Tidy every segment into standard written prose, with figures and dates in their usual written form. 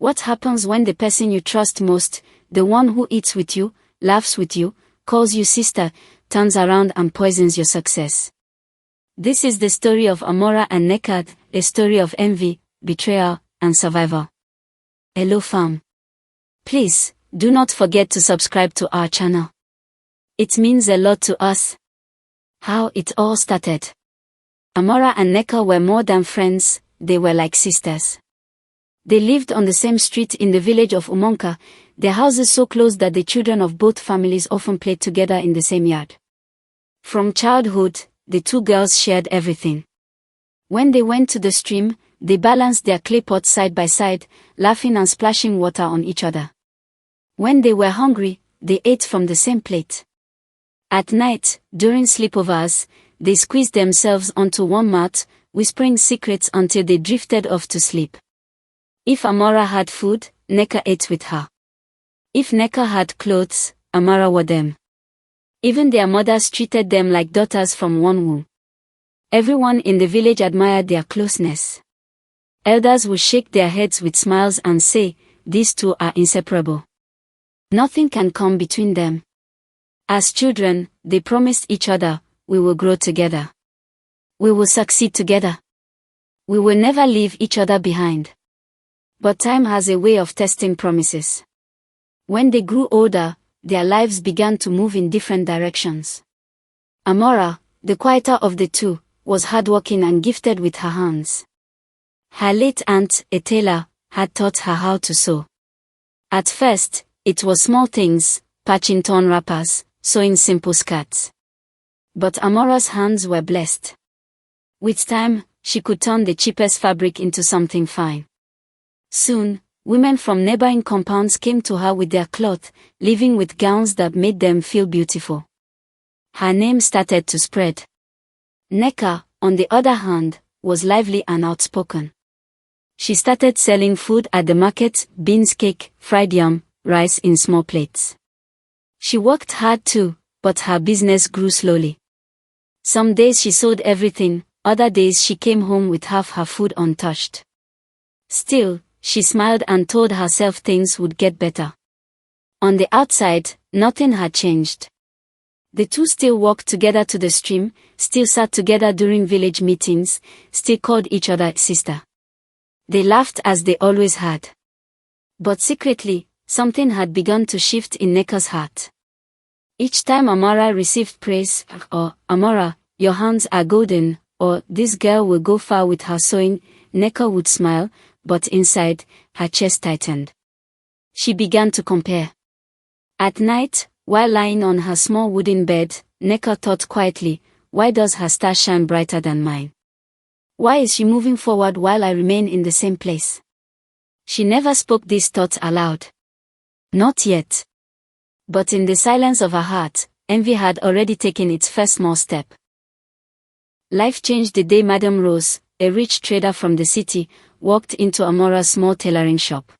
What happens when the person you trust most, the one who eats with you, laughs with you, calls you sister, turns around and poisons your success? This is the story of Amora and Nekad, a story of envy, betrayal, and survival. Hello fam. Please, do not forget to subscribe to our channel. It means a lot to us. How it all started. Amora and Neka were more than friends, they were like sisters. They lived on the same street in the village of Umonka, their houses so close that the children of both families often played together in the same yard. From childhood, the two girls shared everything. When they went to the stream, they balanced their clay pots side by side, laughing and splashing water on each other. When they were hungry, they ate from the same plate. At night, during sleepovers, they squeezed themselves onto one mat, whispering secrets until they drifted off to sleep. If Amora had food, Neka ate with her. If Neka had clothes, Amora wore them. Even their mothers treated them like daughters from one womb. Everyone in the village admired their closeness. Elders would shake their heads with smiles and say, "These two are inseparable. Nothing can come between them." As children, they promised each other, "We will grow together. We will succeed together. We will never leave each other behind." But time has a way of testing promises. When they grew older, their lives began to move in different directions. Amora, the quieter of the two, was hardworking and gifted with her hands. Her late aunt, a tailor, had taught her how to sew. At first, it was small things, patching torn wrappers, sewing simple skirts. But Amora's hands were blessed. With time, she could turn the cheapest fabric into something fine. Soon, women from neighboring compounds came to her with their cloth, living with gowns that made them feel beautiful. Her name started to spread. Neka, on the other hand, was lively and outspoken. She started selling food at the market, beans cake, fried yam, rice in small plates. She worked hard too, but her business grew slowly. Some days she sold everything, other days she came home with half her food untouched. Still, she smiled and told herself things would get better. On the outside, nothing had changed. The two still walked together to the stream, still sat together during village meetings, still called each other sister. They laughed as they always had. But secretly, something had begun to shift in Neka's heart. Each time Amora received praise, or "Amora, your hands are golden," or "This girl will go far with her sewing," Neka would smile, but inside, her chest tightened. She began to compare. At night, while lying on her small wooden bed, Neka thought quietly, "Why does her star shine brighter than mine? Why is she moving forward while I remain in the same place?" She never spoke these thoughts aloud. Not yet. But in the silence of her heart, envy had already taken its first small step. Life changed the day Madame Rose, a rich trader from the city, walked into Amora's small tailoring shop.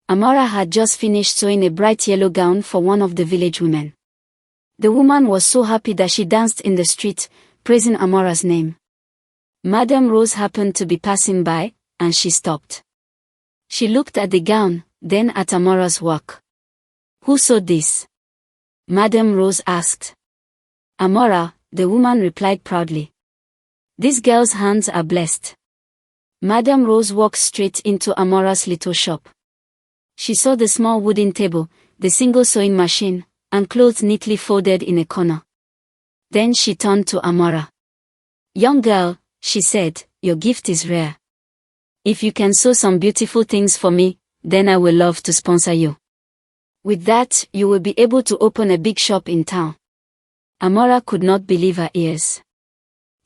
Amora had just finished sewing a bright yellow gown for one of the village women. The woman was so happy that she danced in the street, praising Amora's name. Madame Rose happened to be passing by, and she stopped. She looked at the gown, then at Amora's work. "Who sewed this?" Madame Rose asked. "Amora," the woman replied proudly. "This girl's hands are blessed." Madame Rose walked straight into Amora's little shop. She saw the small wooden table, the single sewing machine, and clothes neatly folded in a corner. Then she turned to Amora. "Young girl," she said, "your gift is rare. If you can sew some beautiful things for me, then I will love to sponsor you. With that, you will be able to open a big shop in town." Amora could not believe her ears.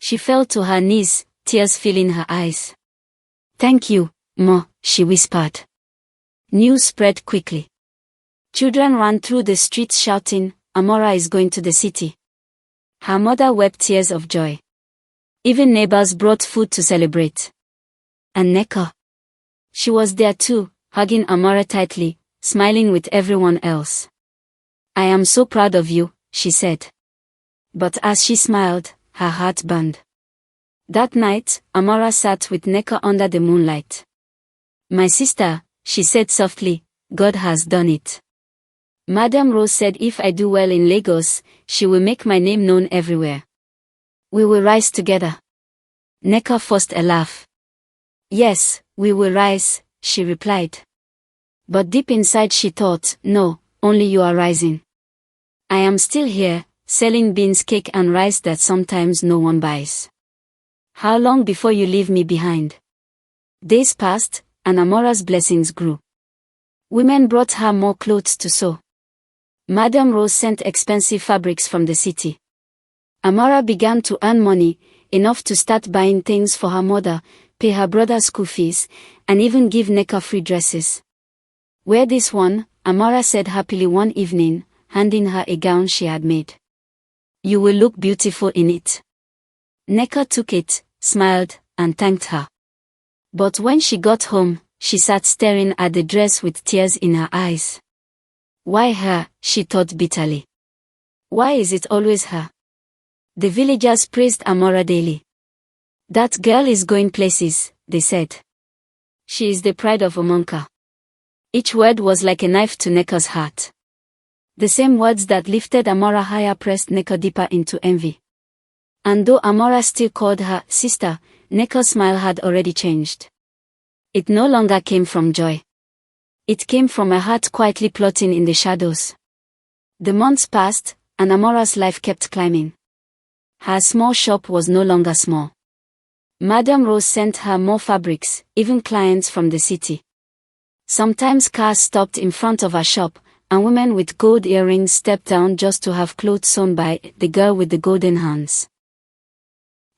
She fell to her knees, tears filling her eyes. "Thank you, Ma," she whispered. News spread quickly. Children ran through the streets shouting, "Amora is going to the city." Her mother wept tears of joy. Even neighbors brought food to celebrate. And Neka. She was there too, hugging Amora tightly, smiling with everyone else. "I am so proud of you," she said. But as she smiled, her heart burned. That night, Amora sat with Neka under the moonlight. "My sister, she said softly, God has done it. Madame Rose said if I do well in Lagos, she will make my name known everywhere. We will rise together. Nneka forced a laugh. Yes, we will rise, she replied. But deep inside she thought, no, only you are rising. I am still here, selling beans, cake and rice that sometimes no one buys. How long before you leave me behind? Days passed, and Amora's blessings grew. Women brought her more clothes to sew. Madame Rose sent expensive fabrics from the city. Amora began to earn money, enough to start buying things for her mother, pay her brother's school fees, and even give Nneka free dresses. Wear this one, Amora said happily one evening, handing her a gown she had made. You will look beautiful in it. Nneka took it, smiled, and thanked her. But when she got home, she sat staring at the dress with tears in her eyes. Why her, she thought bitterly. Why is it always her? The villagers praised Amora daily. That girl is going places, they said. She is the pride of Omonka. Each word was like a knife to Nneka's heart. The same words that lifted Amora higher pressed Nneka deeper into envy. And though Amora still called her sister, Nneka's smile had already changed. It no longer came from joy. It came from a heart quietly plotting in the shadows. The months passed, and Amora's life kept climbing. Her small shop was no longer small. Madame Rose sent her more fabrics, even clients from the city. Sometimes cars stopped in front of her shop, and women with gold earrings stepped down just to have clothes sewn by the girl with the golden hands.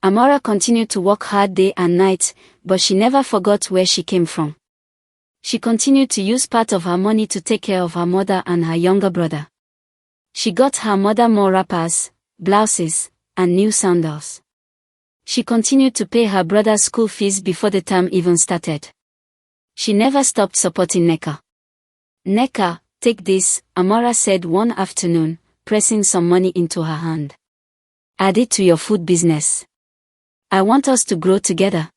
Amora continued to work hard day and night, but she never forgot where she came from. She continued to use part of her money to take care of her mother and her younger brother. She got her mother more wrappers, blouses, and new sandals. She continued to pay her brother's school fees before the term even started. She never stopped supporting Nneka. Nneka, take this, Amora said one afternoon, pressing some money into her hand. Add it to your food business. I want us to grow together.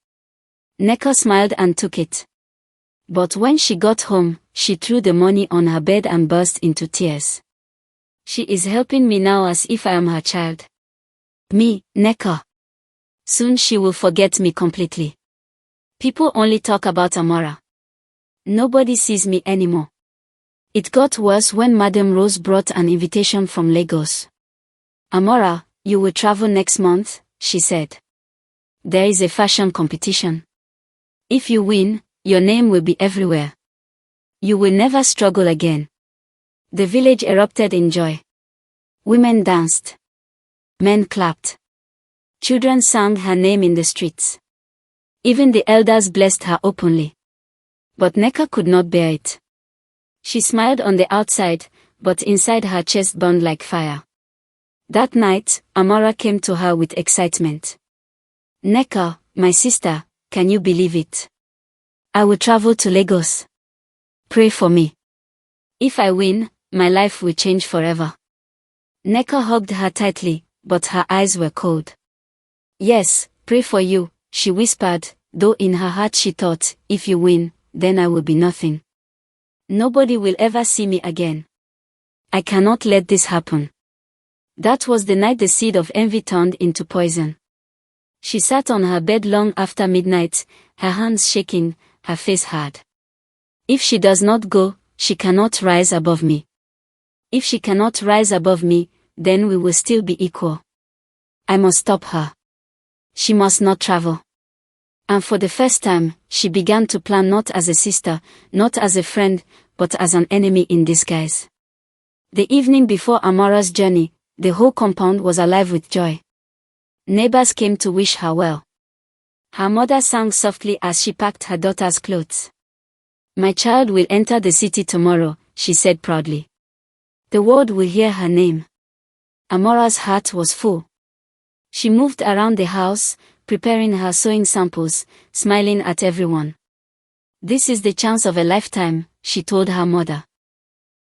Nneka smiled and took it. But when she got home, she threw the money on her bed and burst into tears. She is helping me now as if I am her child. Me, Nneka. Soon she will forget me completely. People only talk about Amora. Nobody sees me anymore. It got worse when Madame Rose brought an invitation from Lagos. Amora, you will travel next month, she said. There is a fashion competition. If you win, your name will be everywhere. You will never struggle again. The village erupted in joy. Women danced. Men clapped. Children sang her name in the streets. Even the elders blessed her openly. But Nneka could not bear it. She smiled on the outside, but inside her chest burned like fire. That night, Amora came to her with excitement. Nneka, my sister, can you believe it? I will travel to Lagos. Pray for me. If I win, my life will change forever. Nneka hugged her tightly, but her eyes were cold. Yes, pray for you, she whispered, though in her heart she thought, if you win, then I will be nothing. Nobody will ever see me again. I cannot let this happen. That was the night the seed of envy turned into poison. She sat on her bed long after midnight, her hands shaking, her face hard. If she does not go, she cannot rise above me. If she cannot rise above me, then we will still be equal. I must stop her. She must not travel. And for the first time, she began to plan not as a sister, not as a friend, but as an enemy in disguise. The evening before Amora's journey, the whole compound was alive with joy. Neighbors came to wish her well. Her mother sang softly as she packed her daughter's clothes. My child will enter the city tomorrow, she said proudly. The world will hear her name. Amora's heart was full. She moved around the house, preparing her sewing samples, smiling at everyone. This is the chance of a lifetime, she told her mother.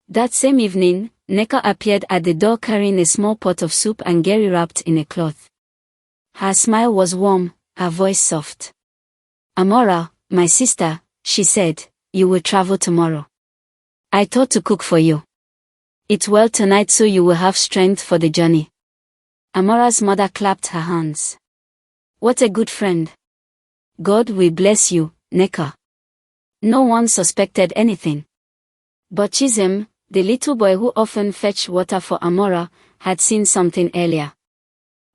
That same evening, Nneka appeared at the door carrying a small pot of soup and gari wrapped in a cloth. Her smile was warm, her voice soft. Amora, my sister, she said, you will travel tomorrow. I thought to cook for you. Eat well tonight so you will have strength for the journey. Amora's mother clapped her hands. What a good friend. God will bless you, Neka. No one suspected anything. But Chisholm, the little boy who often fetched water for Amora, had seen something earlier.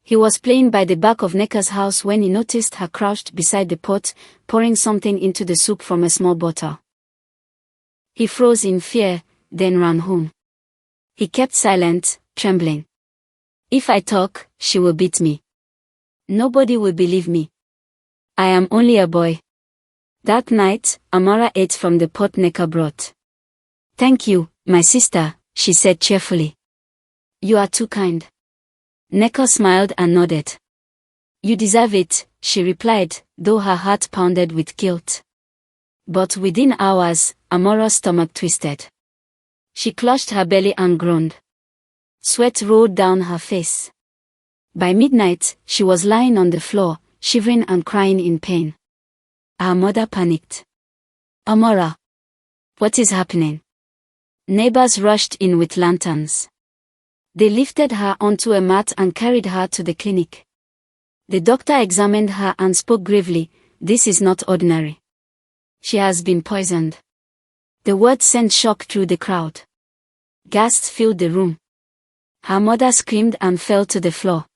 He was playing by the back of Neka's house when he noticed her crouched beside the pot, pouring something into the soup from a small bottle. He froze in fear, then ran home. He kept silent, trembling. If I talk, she will beat me. Nobody will believe me. I am only a boy. That night, Amora ate from the pot Neka brought. Thank you, my sister, she said cheerfully. You are too kind. Neka smiled and nodded. You deserve it, she replied, though her heart pounded with guilt. But within hours, Amora's stomach twisted. She clutched her belly and groaned. Sweat rolled down her face. By midnight, she was lying on the floor, shivering and crying in pain. Her mother panicked. Amora! What is happening? Neighbors rushed in with lanterns. They lifted her onto a mat and carried her to the clinic. The doctor examined her and spoke gravely, this is not ordinary. She has been poisoned. The word sent shock through the crowd. Gasps filled the room. Her mother screamed and fell to the floor.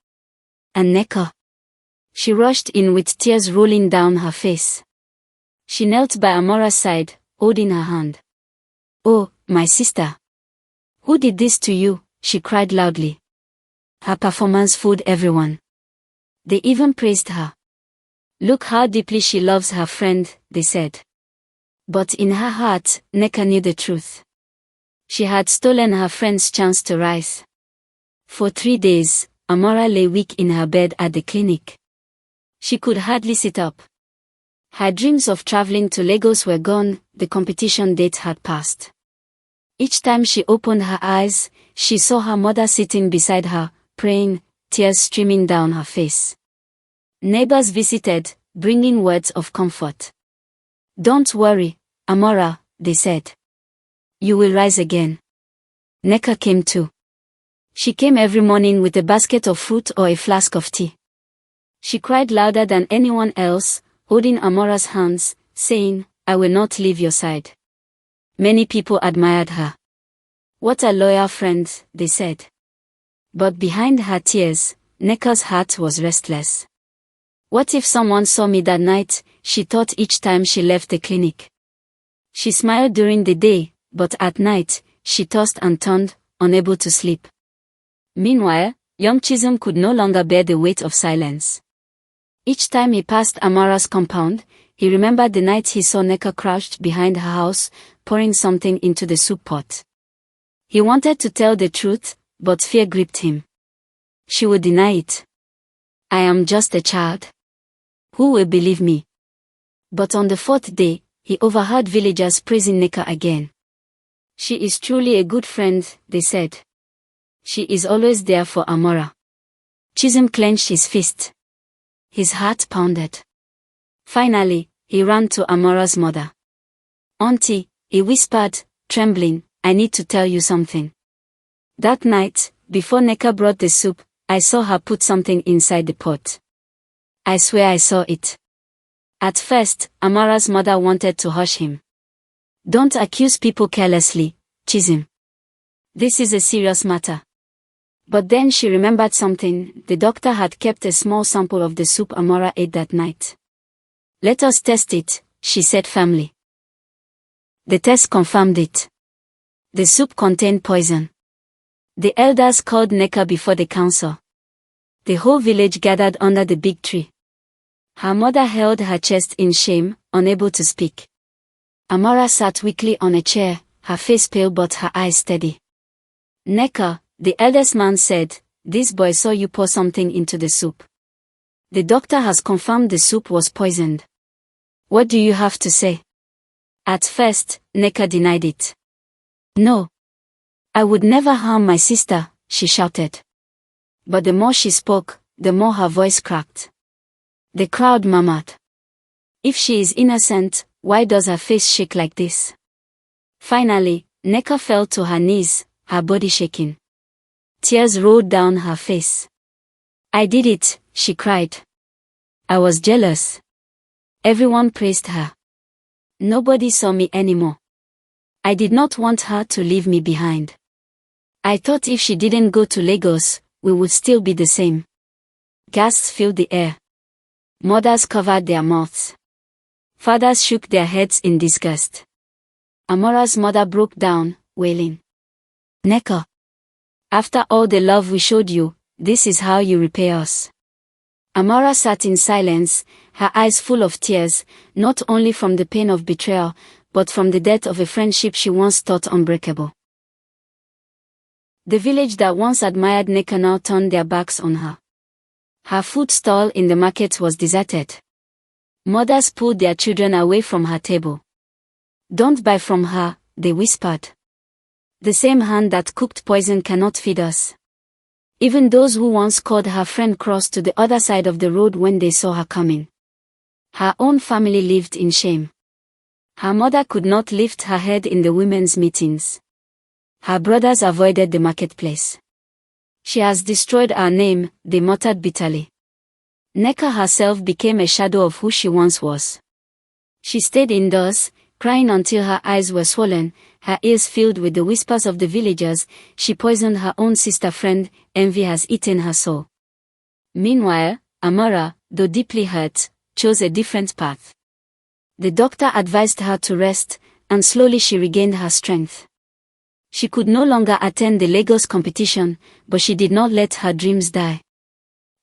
And Neka. She rushed in with tears rolling down her face. She knelt by Amora's side, holding her hand. Oh, my sister. Who did this to you? She cried loudly. Her performance fooled everyone. They even praised her. Look how deeply she loves her friend, they said. But in her heart, Neka knew the truth. She had stolen her friend's chance to rise. For 3 days, Amora lay weak in her bed at the clinic. She could hardly sit up. Her dreams of traveling to Lagos were gone, the competition date had passed. Each time she opened her eyes, she saw her mother sitting beside her, praying, tears streaming down her face. Neighbors visited, bringing words of comfort. Don't worry, Amora, they said. You will rise again. Neka came too. She came every morning with a basket of fruit or a flask of tea. She cried louder than anyone else, holding Amora's hands, saying, I will not leave your side. Many people admired her. What a loyal friend, they said. But behind her tears, Neka's heart was restless. What if someone saw me that night, she thought each time she left the clinic. She smiled during the day, but at night, she tossed and turned, unable to sleep. Meanwhile, young Chisholm could no longer bear the weight of silence. Each time he passed Amora's compound, he remembered the night he saw Neka crouched behind her house, pouring something into the soup pot. He wanted to tell the truth, but fear gripped him. She would deny it. I am just a child. Who will believe me? But on the 4th day, he overheard villagers praising Neka again. She is truly a good friend, they said. She is always there for Amora. Chisholm clenched his fist. His heart pounded. Finally, he ran to Amora's mother. Auntie, he whispered, trembling, I need to tell you something. That night, before Neka brought the soup, I saw her put something inside the pot. I swear I saw it. At first, Amora's mother wanted to hush him. Don't accuse people carelessly, Chisholm. This is a serious matter. But then she remembered something. The doctor had kept a small sample of the soup Amora ate that night. Let us test it, she said firmly. The test confirmed it. The soup contained poison. The elders called Neka before the council. The whole village gathered under the big tree. Her mother held her chest in shame, unable to speak. Amora sat weakly on a chair, her face pale but her eyes steady. Neka, the eldest man said, this boy saw you pour something into the soup. The doctor has confirmed the soup was poisoned. What do you have to say? At first, Neka denied it. No. I would never harm my sister, she shouted. But the more she spoke, the more her voice cracked. The crowd murmured. If she is innocent, Why does her face shake like this? Finally, Nneka fell to her knees, her body shaking. Tears rolled down her face. I did it, she cried. I was jealous. Everyone praised her. Nobody saw me anymore. I did not want her to leave me behind. I thought if she didn't go to Lagos, we would still be the same. Gasps filled the air. Mothers covered their mouths. Fathers shook their heads in disgust. Amora's mother broke down, wailing. Nneka, after all the love we showed you, this is how you repay us. Amora sat in silence, her eyes full of tears, not only from the pain of betrayal, but from the death of a friendship she once thought unbreakable. The village that once admired Nneka now turned their backs on her. Her food stall in the market was deserted. Mothers pulled their children away from her table. Don't buy from her, they whispered. The same hand that cooked poison cannot feed us. Even those who once called her friend crossed to the other side of the road when they saw her coming. Her own family lived in shame. Her mother could not lift her head in the women's meetings. Her brothers avoided the marketplace. She has destroyed our name, they muttered bitterly. Nneka herself became a shadow of who she once was. She stayed indoors, crying until her eyes were swollen, her ears filled with the whispers of the villagers. She poisoned her own sister friend. Envy has eaten her soul. Meanwhile, Amora, though deeply hurt, chose a different path. The doctor advised her to rest, and slowly she regained her strength. She could no longer attend the Lagos competition, but she did not let her dreams die.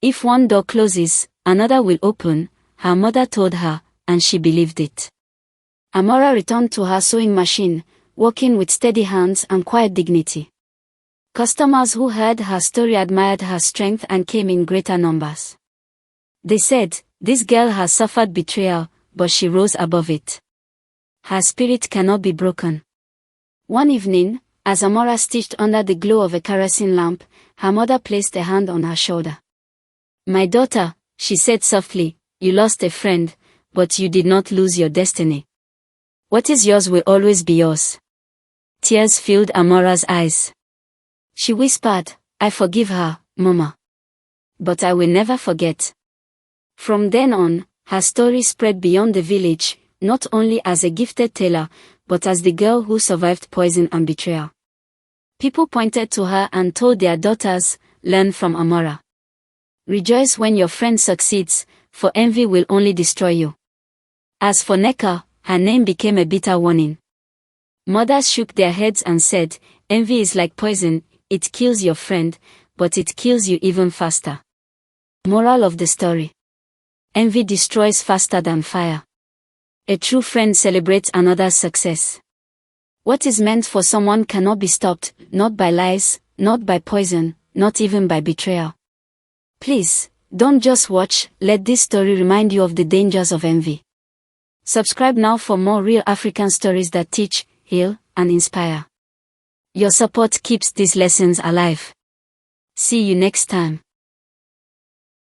If one door closes, another will open, her mother told her, and she believed it. Amora returned to her sewing machine, working with steady hands and quiet dignity. Customers who heard her story admired her strength and came in greater numbers. They said, this girl has suffered betrayal, but she rose above it. Her spirit cannot be broken. One evening, as Amora stitched under the glow of a kerosene lamp, her mother placed a hand on her shoulder. My daughter, she said softly, you lost a friend, but you did not lose your destiny. What is yours will always be yours. Tears filled Amora's eyes. She whispered, I forgive her, Mama. But I will never forget. From then on, her story spread beyond the village, not only as a gifted tailor, but as the girl who survived poison and betrayal. People pointed to her and told their daughters, learn from Amora. Rejoice when your friend succeeds, for envy will only destroy you. As for Nneka, her name became a bitter warning. Mothers shook their heads and said, envy is like poison, it kills your friend, but it kills you even faster. Moral of the story. Envy destroys faster than fire. A true friend celebrates another's success. What is meant for someone cannot be stopped, not by lies, not by poison, not even by betrayal. Please, don't just watch, let this story remind you of the dangers of envy. Subscribe now for more real African stories that teach, heal, and inspire. Your support keeps these lessons alive. See you next time.